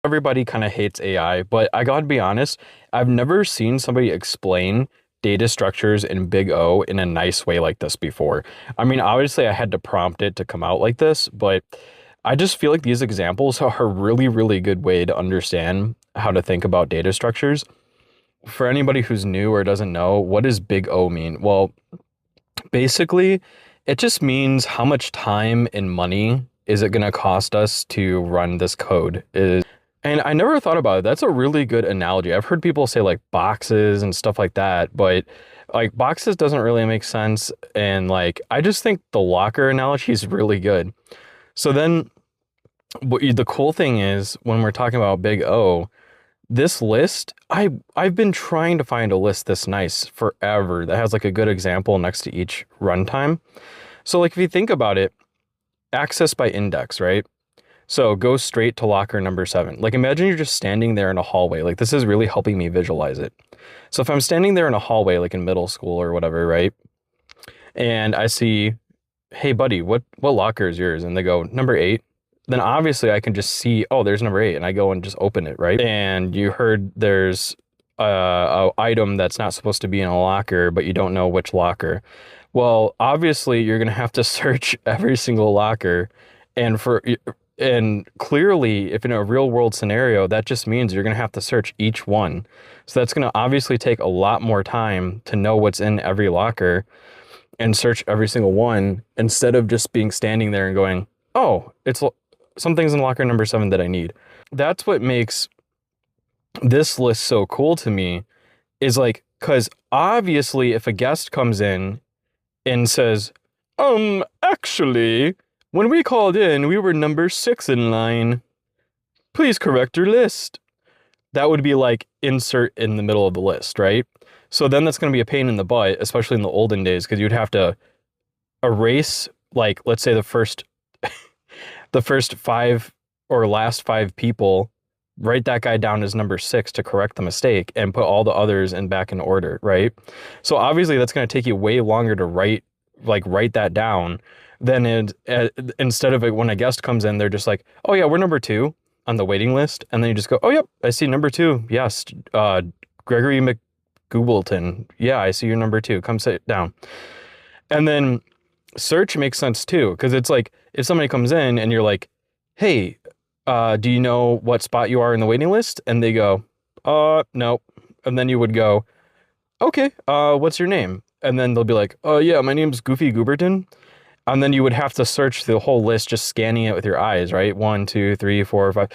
Everybody kind of hates AI, but I gotta be honest, I've never seen somebody explain data structures in Big O in a nice way like this before. I mean, obviously I had to prompt it to come out like this, but I just feel like these examples are a really, really good way to understand how to think about data structures. For anybody who's new or doesn't know, what does Big O mean? Well, basically, it just means how much time and money is it going to cost us to run this code. And I never thought about it. That's a really good analogy. I've heard people say like boxes and stuff like that, but like boxes doesn't really make sense. And like, I just think the locker analogy is really good. So then the cool thing is when we're talking about Big O, this list, I've been trying to find a list this nice forever that has like a good example next to each runtime. So like if you think about it, access by index, right? So go straight to locker number 7. Like imagine you're just standing there in a hallway. Like this is really helping me visualize it. So if I'm standing there in a hallway, like in middle school or whatever, right? And I see, hey buddy, what locker is yours? And they go, number 8. Then obviously I can just see, oh, there's number 8, and I go and just open it, right? And you heard there's a item that's not supposed to be in a locker, but you don't know which locker. Well, obviously you're gonna have to search every single locker, and clearly, if in a real world scenario, that just means you're gonna have to search each one. So that's gonna obviously take a lot more time to know what's in every locker and search every single one instead of just being standing there and going, oh, something's in locker number 7 that I need. That's what makes this list so cool to me is like, because obviously if a guest comes in and says, actually, when we called in, we were number 6 in line. Please correct your list. That would be like insert in the middle of the list, right? So then that's going to be a pain in the butt, especially in the olden days, because you'd have to erase, like, let's say the first 5 or last 5 people, write that guy down as number 6 to correct the mistake and put all the others back in order, right? So obviously that's going to take you way longer to write that down than instead of it when a guest comes in, they're just like, oh yeah, we're number 2 on the waiting list. And then you just go, oh yep, I see number 2. Yes, Gregory McGoobleton. Yeah, I see you're number 2. Come sit down. And then search makes sense too, because it's like if somebody comes in and you're like, hey, do you know what spot you are in the waiting list? And they go, no. And then you would go, okay, what's your name? And then they'll be like, oh yeah, my name's Goofy Gooberton. And then you would have to search the whole list, just scanning it with your eyes, right? 1, 2, 3, 4, 5.